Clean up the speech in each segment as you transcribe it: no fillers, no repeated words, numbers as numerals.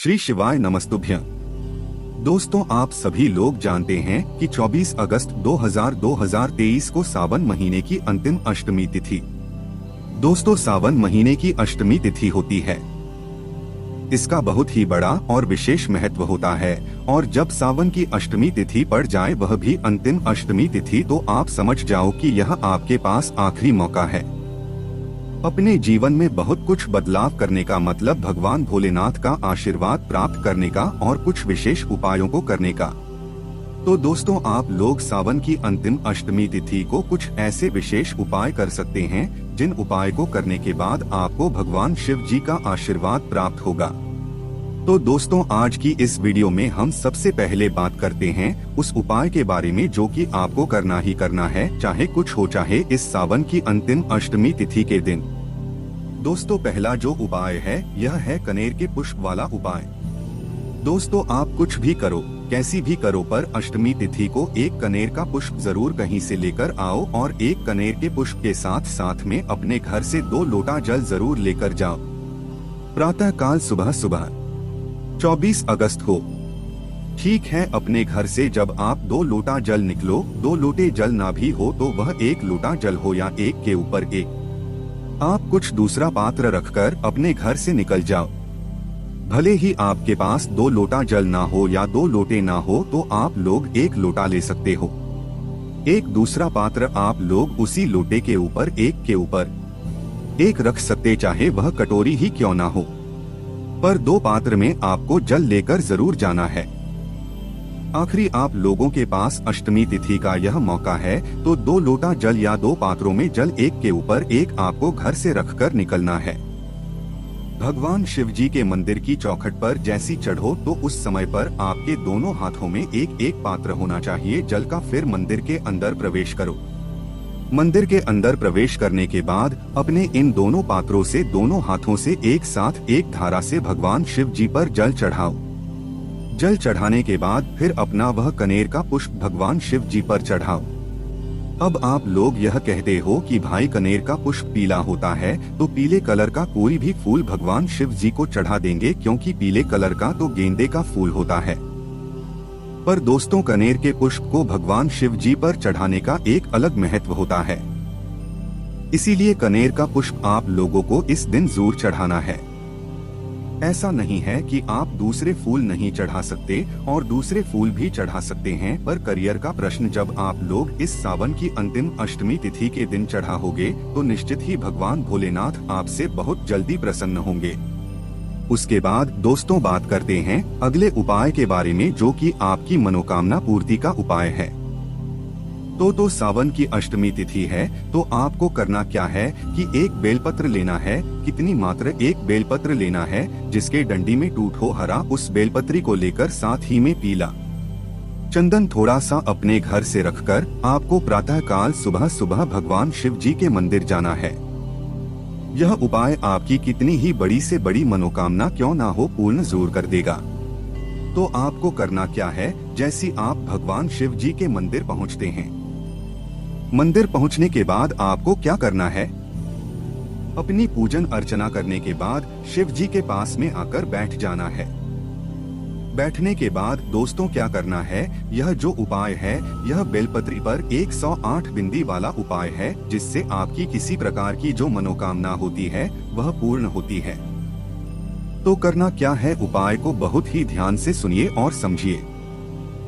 श्री शिवाय नमस्तुभ्यं। दोस्तों, आप सभी लोग जानते हैं कि 24 अगस्त 2023 को सावन महीने की अंतिम अष्टमी तिथि। दोस्तों, सावन महीने की अष्टमी तिथि होती है। इसका बहुत ही बड़ा और विशेष महत्व होता है और जब सावन की अष्टमी तिथि पड़ जाए, वह भी अंतिम अष्टमी तिथि, तो आप समझ जाओ कि यह आपके पास आखिरी मौका है अपने जीवन में बहुत कुछ बदलाव करने का, मतलब भगवान भोलेनाथ का आशीर्वाद प्राप्त करने का और कुछ विशेष उपायों को करने का। तो दोस्तों, आप लोग सावन की अंतिम अष्टमी तिथि को कुछ ऐसे विशेष उपाय कर सकते हैं जिन उपाय को करने के बाद आपको भगवान शिव जी का आशीर्वाद प्राप्त होगा। तो दोस्तों, आज की इस वीडियो में हम सबसे पहले बात करते हैं उस उपाय के बारे में जो कि आपको करना ही करना है, चाहे कुछ हो, चाहे इस सावन की अंतिम अष्टमी तिथि के दिन। दोस्तों, पहला जो उपाय है यह है कनेर के पुष्प वाला उपाय। दोस्तों, आप कुछ भी करो, कैसी भी करो, पर अष्टमी तिथि को एक कनेर का पुष्प जरूर कहीं से लेकर आओ और एक कनेर के पुष्प के साथ साथ में अपने घर से 2 लोटा जल जरूर लेकर जाओ। प्रातः काल सुबह सुबह 24 अगस्त को। ठीक है, अपने घर से जब आप 2 लोटा जल निकलो, 2 लोटे जल ना भी हो तो वह 1 लोटा जल हो या एक के ऊपर एक, आप कुछ दूसरा पात्र रखकर अपने घर से निकल जाओ। भले ही आपके पास 2 लोटा जल ना हो या 2 लोटे ना हो तो आप लोग 1 लोटा ले सकते हो। एक दूसरा पात्र आप लोग उसी लोटे के ऊपर एक के ऊपर एक रख सकते, चाहे वह कटोरी ही क्यों ना हो, पर 2 पात्र में आपको जल लेकर जरूर जाना है। आखिरी आप लोगों के पास अष्टमी तिथि का यह मौका है तो 2 लोटा जल या 2 पात्रों में जल एक के ऊपर एक आपको घर से रखकर निकलना है। भगवान शिव जी के मंदिर की चौखट पर जैसी चढ़ो तो उस समय पर आपके दोनों हाथों में एक एक पात्र होना चाहिए जल का। फिर मंदिर के अंदर प्रवेश करो। मंदिर के अंदर प्रवेश करने के बाद अपने इन दोनों पात्रों से दोनों हाथों से एक साथ एक धारा से भगवान शिव जी पर जल चढ़ाओ। जल चढ़ाने के बाद फिर अपना वह कनेर का पुष्प भगवान शिव जी पर चढ़ाओ। अब आप लोग यह कहते हो कि भाई कनेर का पुष्प पीला होता है, तो पीले कलर का कोई भी फूल भगवान शिव जी को चढ़ा देंगे, क्योंकि पीले कलर का तो गेंदे का फूल होता है। पर दोस्तों, कनेर के पुष्प को भगवान शिव जी पर चढ़ाने का एक अलग महत्व होता है, इसीलिए कनेर का पुष्प आप लोगों को इस दिन जरूर चढ़ाना है। ऐसा नहीं है कि आप दूसरे फूल नहीं चढ़ा सकते और दूसरे फूल भी चढ़ा सकते हैं, पर करियर का प्रश्न जब आप लोग इस सावन की अंतिम अष्टमी तिथि के दिन चढ़ाओगे तो निश्चित ही भगवान भोलेनाथ आपसे बहुत जल्दी प्रसन्न होंगे। उसके बाद दोस्तों, बात करते हैं अगले उपाय के बारे में जो कि आपकी मनोकामना पूर्ति का उपाय है। तो सावन की अष्टमी तिथि है, तो आपको करना क्या है कि एक बेलपत्र लेना है। कितनी मात्र एक बेलपत्र लेना है जिसके डंडी में टूट हो हरा, उस बेलपत्री को लेकर साथ ही में पीला चंदन थोड़ा सा अपने घर से रखकर आपको प्रातः काल सुबह सुबह भगवान शिव जी के मंदिर जाना है। यह उपाय आपकी कितनी ही बड़ी से बड़ी मनोकामना क्यों ना हो पूर्ण जरूर कर देगा। तो आपको करना क्या है, जैसी आप भगवान शिव जी के मंदिर पहुंचते हैं, मंदिर पहुंचने के बाद आपको क्या करना है, अपनी पूजन अर्चना करने के बाद शिव जी के पास में आकर बैठ जाना है। बैठने के बाद दोस्तों क्या करना है, यह जो उपाय है यह बेलपत्री पर 108 बिंदी वाला उपाय है, जिससे आपकी किसी प्रकार की जो मनोकामना होती है वह पूर्ण होती है। तो करना क्या है, उपाय को बहुत ही ध्यान से सुनिए और समझिए।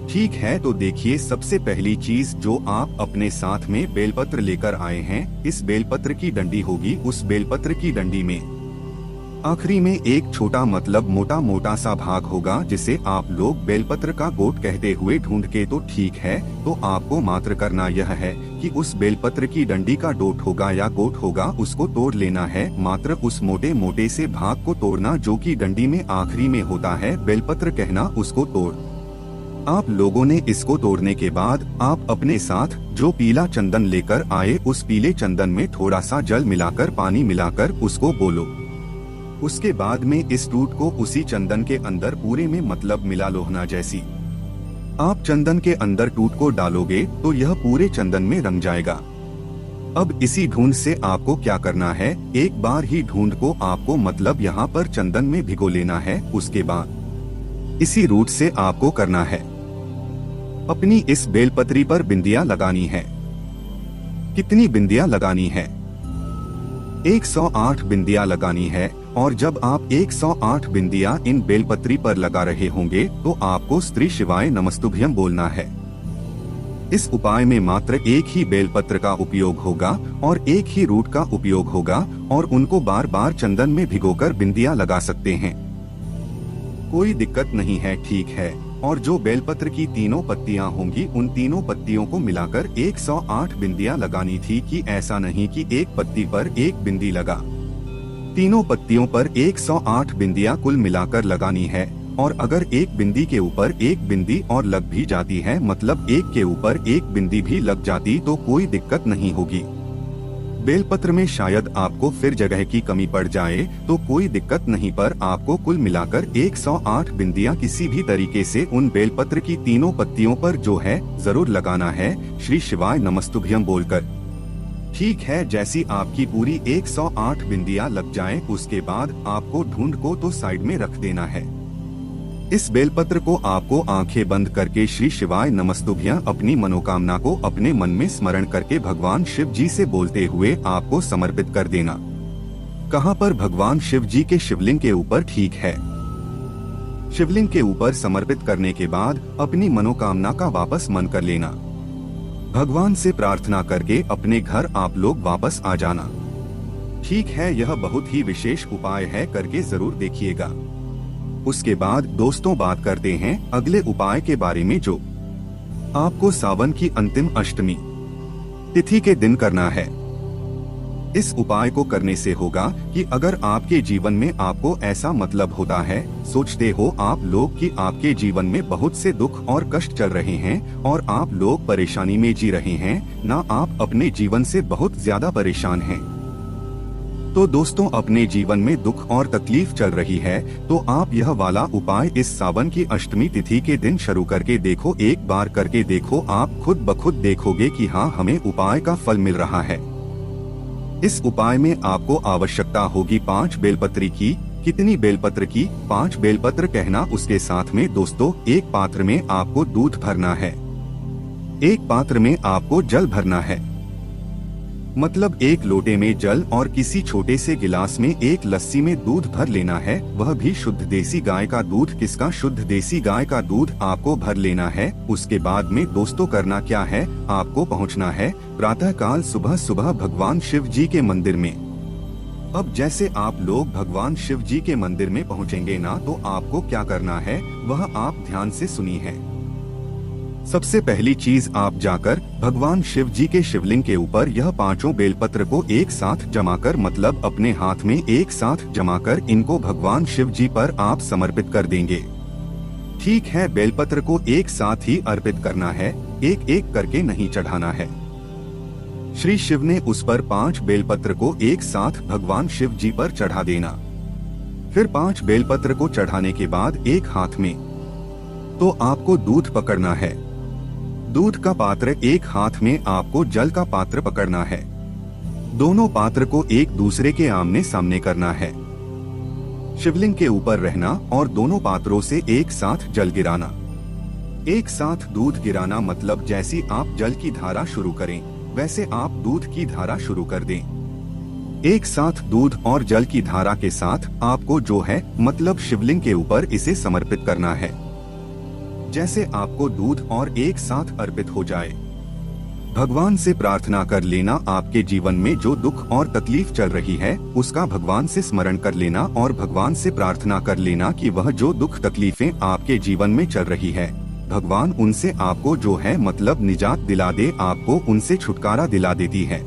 ठीक है, तो देखिए, सबसे पहली चीज जो आप अपने साथ में बेलपत्र लेकर आए हैं, इस बेलपत्र की डंडी होगी। उस बेलपत्र की डंडी में आखिरी में एक छोटा, मतलब मोटा मोटा सा भाग होगा जिसे आप लोग बेलपत्र का गोट कहते हुए ढूंढ के, तो ठीक है, तो आपको मात्र करना यह है कि उस बेलपत्र की डंडी का डोट होगा या गोट होगा, उसको तोड़ लेना है। मात्र उस मोटे मोटे से भाग को तोड़ना जो कि डंडी में आखिरी में होता है, बेलपत्र कहना, उसको तोड़। आप लोगों ने इसको तोड़ने के बाद आप अपने साथ जो पीला चंदन लेकर आए, उस पीले चंदन में थोड़ा सा जल मिलाकर, पानी मिलाकर उसको बोलो। उसके बाद में इस टूट को उसी चंदन के अंदर पूरे में, मतलब मिला लोहना जैसी आप चंदन के अंदर टूट को डालोगे तो यह पूरे चंदन में रंग जाएगा। अब इसी ढूंढ से आपको क्या करना है, एक बार ही ढूंढ को आपको, मतलब यहाँ पर चंदन में भिगो लेना है। उसके बाद इसी रूट से आपको करना है। अपनी इस बेलपत्री पर बिंदियां लगानी है। कितनी बिंदियां लगानी है? 108 बिंदियां लगानी है। और जब आप 108 बिंदियां इन बेलपत्री पर लगा रहे होंगे तो आपको श्री शिवाय नमस्तुभ्यम बोलना है। इस उपाय में मात्र एक ही बेलपत्र का उपयोग होगा और एक ही रूट का उपयोग होगा और उनको बार बार चंदन में भिगोकर बिंदियां लगा सकते हैं। कोई दिक्कत नहीं है, ठीक है। और जो बेलपत्र की तीनों पत्तियां होंगी उन तीनों पत्तियों को मिलाकर 108 बिंदियां लगानी थी कि ऐसा नहीं कि एक पत्ती पर एक बिंदी लगा। तीनों पत्तियों पर 108 बिंदियां कुल मिलाकर लगानी है। और अगर एक बिंदी के ऊपर एक बिंदी और लग भी जाती है, मतलब एक के ऊपर एक बिंदी भी लग जाती तो कोई दिक्कत नहीं होगी। बेलपत्र में शायद आपको फिर जगह की कमी पड़ जाए तो कोई दिक्कत नहीं, पर आपको कुल मिलाकर 108 बिंदियां किसी भी तरीके से उन बेलपत्र की तीनों पत्तियों पर जो है जरूर लगाना है, श्री शिवाय नमस्तुभ्यम बोलकर। ठीक है, जैसी आपकी पूरी 108 बिंदियां लग जाएं, उसके बाद आपको ढूंढ को तो साइड में रख देना है। इस बेलपत्र को आपको आंखें बंद करके श्री शिवाय नमस्तुभ्यम अपनी मनोकामना को अपने मन में स्मरण करके भगवान शिव जी से बोलते हुए आपको समर्पित कर देना। कहाँ पर? भगवान शिव जी के शिवलिंग के ऊपर, ठीक है। शिवलिंग के ऊपर समर्पित करने के बाद अपनी मनोकामना का वापस मन कर लेना। भगवान से प्रार्थना करके अपने घर आप लोग वापस आ जाना। ठीक है, यह बहुत ही विशेष उपाय है, करके जरूर देखिएगा। उसके बाद दोस्तों बात करते हैं अगले उपाय के बारे में, जो आपको सावन की अंतिम अष्टमी तिथि के दिन करना है। इस उपाय को करने से होगा कि अगर आपके जीवन में आपको ऐसा मतलब होता है, सोचते हो आप लोग कि आपके जीवन में बहुत से दुख और कष्ट चल रहे हैं और आप लोग परेशानी में जी रहे हैं, ना आप अपने जीवन से बहुत ज्यादा परेशान हैं, तो दोस्तों अपने जीवन में दुख और तकलीफ चल रही है, तो आप यह वाला उपाय इस सावन की अष्टमी तिथि के दिन शुरू करके देखो। एक बार करके देखो, आप खुद ब खुद देखोगे कि हाँ, हमें उपाय का फल मिल रहा है। इस उपाय में आपको आवश्यकता होगी 5 बेलपत्री की। कितनी बेलपत्र की? 5 बेलपत्र कहना। उसके साथ में दोस्तों एक पात्र में आपको दूध भरना है, एक पात्र में आपको जल भरना है, मतलब एक लोटे में जल और किसी छोटे से गिलास में एक लस्सी में दूध भर लेना है, वह भी शुद्ध देसी गाय का दूध। किसका? शुद्ध देसी गाय का दूध आपको भर लेना है। उसके बाद में दोस्तों करना क्या है, आपको पहुंचना है प्रातः काल सुबह सुबह भगवान शिव जी के मंदिर में। अब जैसे आप लोग भगवान शिव जी के मंदिर में पहुंचेंगे ना, तो आपको क्या करना है वह आप ध्यान से सुनी है। सबसे पहली चीज, आप जाकर भगवान शिव जी के शिवलिंग के ऊपर यह 5 बेलपत्र को एक साथ जमाकर, मतलब अपने हाथ में एक साथ जमाकर इनको भगवान शिव जी पर आप समर्पित कर देंगे। ठीक है, बेलपत्र को एक साथ ही अर्पित करना है, एक एक करके नहीं चढ़ाना है। श्री शिव ने उस पर 5 बेलपत्र को एक साथ भगवान शिव जी पर चढ़ा देना। फिर 5 बेलपत्र को चढ़ाने के बाद एक हाथ में तो आपको दूध पकड़ना है, दूध का पात्र, एक हाथ में आपको जल का पात्र पकड़ना है। दोनों पात्र को एक दूसरे के आमने सामने करना है, शिवलिंग के ऊपर रहना और दोनों पात्रों से एक साथ जल गिराना। एक साथ दूध गिराना मतलब जैसी आप जल की धारा शुरू करें वैसे आप दूध की धारा शुरू कर दें। एक साथ दूध और जल की धारा के साथ आपको जो है मतलब शिवलिंग के ऊपर इसे समर्पित करना है। जैसे आपको दूध और एक साथ अर्पित हो जाए, भगवान से प्रार्थना कर लेना आपके जीवन में जो दुख और तकलीफ चल रही है उसका भगवान से स्मरण कर लेना और भगवान से प्रार्थना कर लेना कि वह जो दुख तकलीफें आपके जीवन में चल रही है भगवान उनसे आपको जो है मतलब निजात दिला दे, आपको उनसे छुटकारा दिला देती है।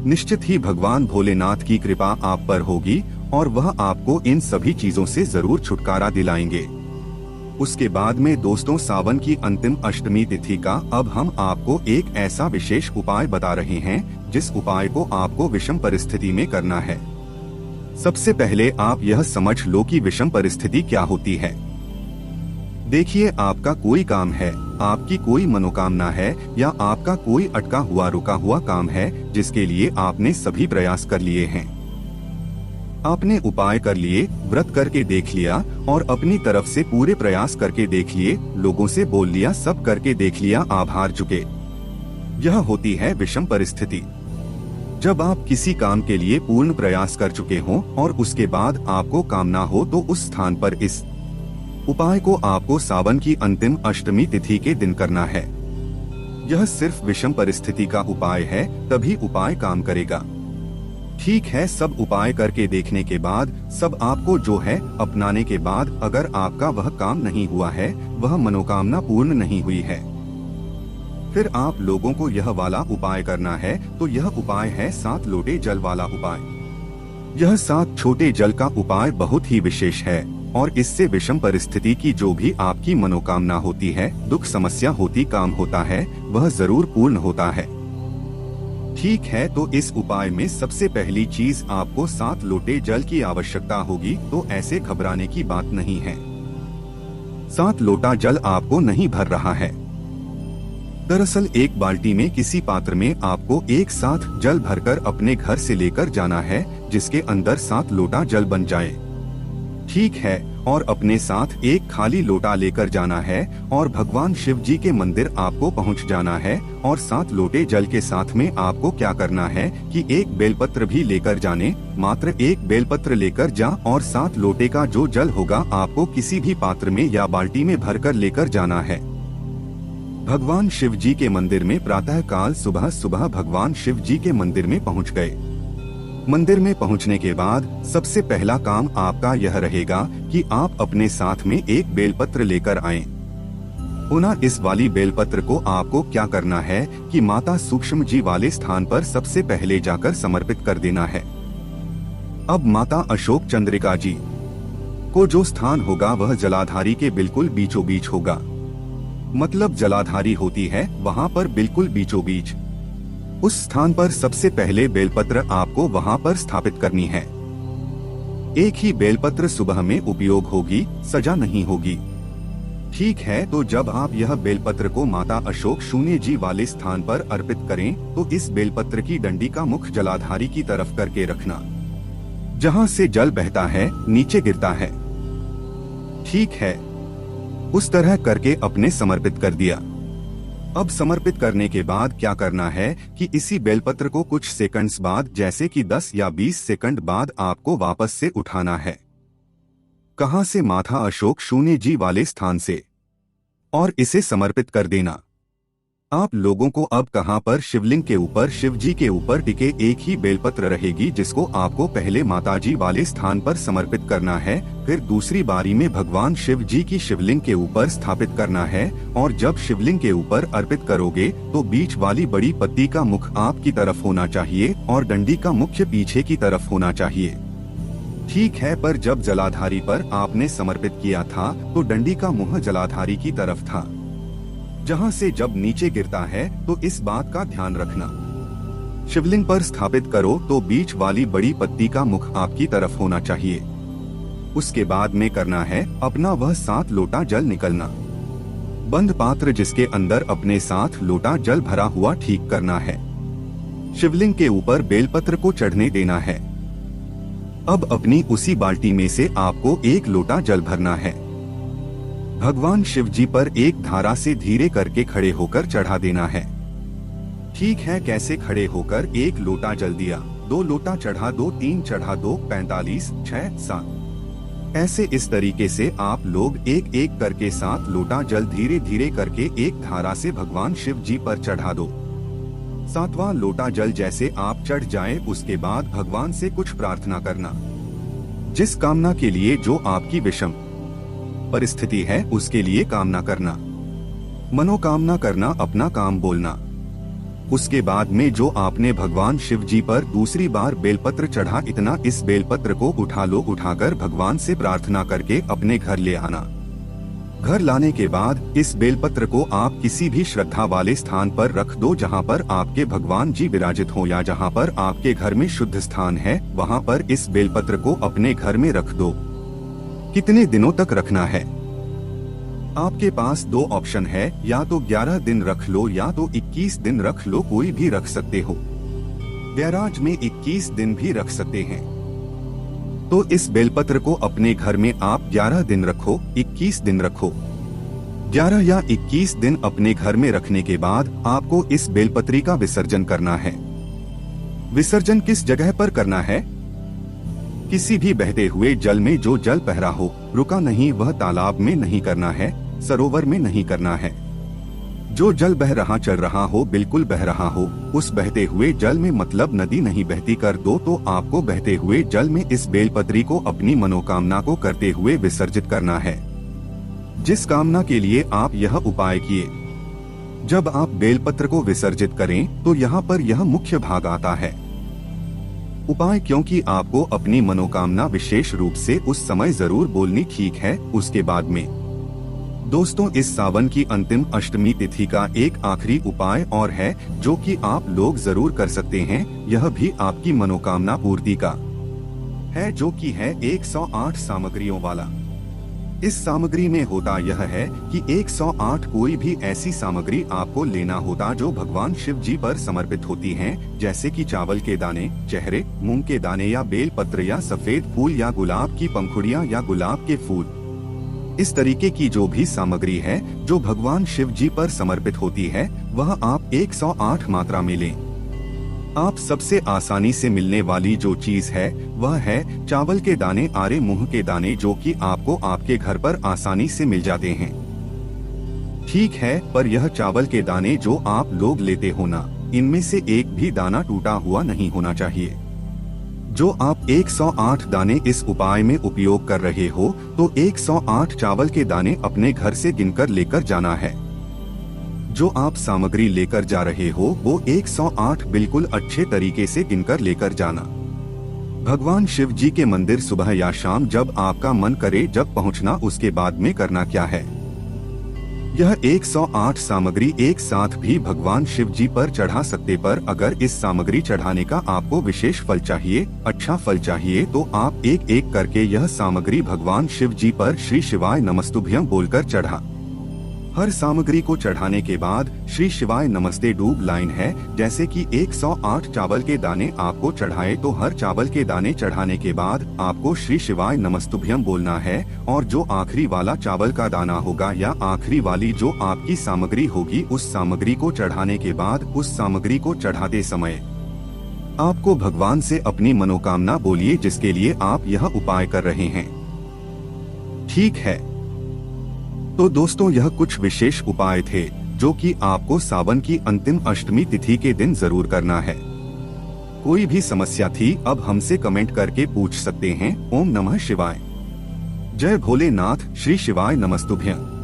निश्चित ही भगवान भोलेनाथ की कृपा आप पर होगी और वह आपको इन सभी चीजों से जरूर छुटकारा दिलाएंगे। उसके बाद में दोस्तों सावन की अंतिम अष्टमी तिथि का अब हम आपको एक ऐसा विशेष उपाय बता रहे हैं जिस उपाय को आपको विषम परिस्थिति में करना है। सबसे पहले आप यह समझ लो कि विषम परिस्थिति क्या होती है। देखिए, आपका कोई काम है, आपकी कोई मनोकामना है या आपका कोई अटका हुआ रुका हुआ काम है जिसके लिए आपने सभी प्रयास कर लिए हैं। आपने उपाय कर लिए, व्रत करके देख लिया और अपनी तरफ से पूरे प्रयास करके देख लिए, लोगों से बोल लिया, सब करके देख लिया, आप हार चुके। यह होती है विषम परिस्थिति। जब आप किसी काम के लिए पूर्ण प्रयास कर चुके हों और उसके बाद आपको काम ना हो तो उस स्थान पर इस उपाय को आपको सावन की अंतिम अष्टमी तिथि के दिन करना है। यह सिर्फ विषम परिस्थिति का उपाय है, तभी उपाय काम करेगा। ठीक है, सब उपाय करके देखने के बाद, सब आपको जो है अपनाने के बाद अगर आपका वह काम नहीं हुआ है, वह मनोकामना पूर्ण नहीं हुई है, फिर आप लोगों को यह वाला उपाय करना है। तो यह उपाय है 7 लोटे जल वाला उपाय। यह 7 छोटे जल का उपाय बहुत ही विशेष है और इससे विषम परिस्थिति की जो भी आपकी मनोकामना होती है, दुख समस्या होती, काम होता है, वह जरूर पूर्ण होता है। ठीक है, तो इस उपाय में सबसे पहली चीज आपको 7 लोटे जल की आवश्यकता होगी। तो ऐसे घबराने की बात नहीं है। 7 लोटा जल आपको नहीं भर रहा है। दरअसल एक बाल्टी में किसी पात्र में आपको एक साथ जल भरकर अपने घर से लेकर जाना है, जिसके अंदर 7 लोटा जल बन जाए। ठीक है, और अपने साथ एक खाली लोटा लेकर जाना है और भगवान शिव जी के मंदिर आपको पहुंच जाना है। और 7 लोटे जल के साथ में आपको क्या करना है कि एक बेलपत्र भी लेकर जाने, मात्र एक बेलपत्र लेकर जा और 7 लोटे का जो जल होगा आपको किसी भी पात्र में या बाल्टी में भरकर लेकर जाना है। भगवान शिव जी के मंदिर में प्रातः काल सुबह सुबह भगवान शिव जी के मंदिर में पहुंच गए। मंदिर में पहुंचने के बाद सबसे पहला काम आपका यह रहेगा कि आप अपने साथ में एक बेलपत्र लेकर आएं। पुनः इस वाली बेलपत्र को आपको क्या करना है कि माता सूक्ष्म जी वाले स्थान पर सबसे पहले जाकर समर्पित कर देना है। अब माता अशोक चंद्रिका जी को जो स्थान होगा वह जलाधारी के बिल्कुल बीचों बीच होगा। मतलब जलाधारी होती है वहाँ पर बिल्कुल बीचों बीच। उस स्थान पर सबसे पहले बेलपत्र आपको वहाँ पर स्थापित करनी है। एक ही बेलपत्र सुबह में उपयोग होगी, सजा नहीं होगी। ठीक है, तो जब आप यह बेलपत्र को माता अशोक शून्य जी वाले स्थान पर अर्पित करें तो इस बेलपत्र की डंडी का मुख जलाधारी की तरफ करके रखना, जहाँ से जल बहता है नीचे गिरता है। ठीक है, उस तरह करके अपने समर्पित कर दिया। अब समर्पित करने के बाद क्या करना है कि इसी बेलपत्र को कुछ सेकंड्स बाद, जैसे कि 10 या 20 सेकंड बाद आपको वापस से उठाना है। कहां से? माता अशोक शून्य जी वाले स्थान से, और इसे समर्पित कर देना। आप लोगों को अब कहां पर? शिवलिंग के ऊपर, शिव जी के ऊपर टिके एक ही बेलपत्र रहेगी, जिसको आपको पहले माताजी वाले स्थान पर समर्पित करना है, फिर दूसरी बारी में भगवान शिव जी की शिवलिंग के ऊपर स्थापित करना है। और जब शिवलिंग के ऊपर अर्पित करोगे तो बीच वाली बड़ी पत्ती का मुख आपकी तरफ होना चाहिए और डंडी का मुख्य पीछे की तरफ होना चाहिए। ठीक है, पर जब जलाधारी पर आपने समर्पित किया था तो डंडी का मुंह जलाधारी की तरफ था, जहां से जब नीचे गिरता है तो इस बात का ध्यान रखना। शिवलिंग पर स्थापित करो तो बीच वाली बड़ी पत्ती का मुख आपकी तरफ होना चाहिए। उसके बाद में करना है अपना वह 7 लोटा जल निकलना। बंद पात्र जिसके अंदर अपने 7 लोटा जल भरा हुआ ठीक करना है। शिवलिंग के ऊपर बेलपत्र को चढ़ने देना है। अब अपनी उसी बाल्टी में से आपको 1 लोटा जल भरना है। भगवान शिव जी पर एक धारा से धीरे करके खड़े होकर चढ़ा देना है। ठीक है, कैसे? खड़े होकर 1 लोटा जल दिया, 2 लोटा चढ़ा दो, 3 चढ़ा दो, 45, 6, 7। ऐसे इस तरीके से आप लोग एक एक करके 7 लोटा जल धीरे धीरे करके एक धारा से भगवान शिव जी पर चढ़ा दो। 7वां लोटा जल जैसे आप चढ़ जाए उसके बाद भगवान से कुछ प्रार्थना करना। जिस कामना के लिए जो आपकी विषम परिस्थिति है उसके लिए कामना करना, मनोकामना करना, अपना काम बोलना। उसके बाद में जो आपने भगवान शिव जी पर दूसरी बार बेलपत्र चढ़ा, इतना इस बेलपत्र को उठा लो। उठाकर भगवान से प्रार्थना करके अपने घर ले आना। घर लाने के बाद इस बेलपत्र को आप किसी भी श्रद्धा वाले स्थान पर रख दो, जहाँ पर आपके भगवान जी विराजित हो या जहाँ पर आपके घर में शुद्ध स्थान है, वहाँ पर इस बेलपत्र को अपने घर में रख दो। कितने दिनों तक रखना है? आपके पास 2 ऑप्शन है, या तो 11 दिन रख लो या तो 21 दिन रख लो, कोई भी रख सकते हो। बैराज में 21 दिन भी रख सकते हैं। तो इस बेलपत्र को अपने घर में आप 11 दिन रखो, 21 दिन रखो। 11 या 21 दिन अपने घर में रखने के बाद आपको इस बेलपत्री का विसर्जन करना है। विसर्जन किस जगह पर करना है? किसी भी बहते हुए जल में। जो जल बह रहा हो, रुका नहीं, वह तालाब में नहीं करना है, सरोवर में नहीं करना है। जो जल बह रहा चल रहा हो, बिल्कुल बह रहा हो, उस बहते हुए जल में, मतलब नदी नहीं बहती कर दो, तो आपको बहते हुए जल में इस बेलपत्री को अपनी मनोकामना को करते हुए विसर्जित करना है, जिस कामना के लिए आप यह उपाय किए। जब आप बेलपत्र को विसर्जित करें तो यहाँ पर यह मुख्य भाग आता है, उपाय, क्योंकि आपको अपनी मनोकामना विशेष रूप से उस समय जरूर बोलनी, ठीक है। उसके बाद में दोस्तों, इस सावन की अंतिम अष्टमी तिथि का एक आखिरी उपाय और है, जो कि आप लोग जरूर कर सकते हैं। यह भी आपकी मनोकामना पूर्ति का है, जो कि है 108 सामग्रियों वाला। इस सामग्री में होता यह है कि 108 कोई भी ऐसी सामग्री आपको लेना होता जो भगवान शिव जी पर समर्पित होती हैं, जैसे कि चावल के दाने, चेहरे, मूंग के दाने या बेल पत्र या सफेद फूल या गुलाब की पंखुड़ियां या गुलाब के फूल। इस तरीके की जो भी सामग्री है जो भगवान शिव जी पर समर्पित होती है, वह आप 108 मात्रा में लें। आप सबसे आसानी से मिलने वाली जो चीज है वह है चावल के दाने, आरे मूंग के दाने, जो कि आपको आपके घर पर आसानी से मिल जाते हैं, ठीक है। पर यह चावल के दाने जो आप लोग लेते हो ना, इनमें से एक भी दाना टूटा हुआ नहीं होना चाहिए। जो आप 108 दाने इस उपाय में उपयोग कर रहे हो, तो 108 चावल के दाने अपने घर से गिनकर लेकर जाना है। जो आप सामग्री लेकर जा रहे हो वो 108 बिल्कुल अच्छे तरीके से गिनकर लेकर जाना। भगवान शिव जी के मंदिर सुबह या शाम जब आपका मन करे जब पहुंचना। उसके बाद में करना क्या है, यह 108 सामग्री एक साथ भी भगवान शिव जी पर चढ़ा सकते, पर अगर इस सामग्री चढ़ाने का आपको विशेष फल चाहिए, अच्छा फल चाहिए, तो आप एक एक करके यह सामग्री भगवान शिव जी पर श्री शिवाय नमस्तुभ्यं बोलकर चढ़ा। हर सामग्री को चढ़ाने के बाद श्री शिवाय नमस्ते डूब लाइन है, जैसे कि 108 चावल के दाने आपको चढ़ाए, तो हर चावल के दाने चढ़ाने के बाद आपको श्री शिवाय नमस्तुभ्यं बोलना है। और जो आखिरी वाला चावल का दाना होगा या आखिरी वाली जो आपकी सामग्री होगी, उस सामग्री को चढ़ाने के बाद उस सामग्री को चढ़ाते समय आपको भगवान से अपनी मनोकामना बोलिए, जिसके लिए आप यह उपाय कर रहे हैं, ठीक है। तो दोस्तों, यह कुछ विशेष उपाय थे जो कि आपको सावन की अंतिम अष्टमी तिथि के दिन जरूर करना है। कोई भी समस्या थी अब हमसे कमेंट करके पूछ सकते हैं। ओम नमः शिवाय। जय भोलेनाथ। श्री शिवाय नमस्तुभ्यं।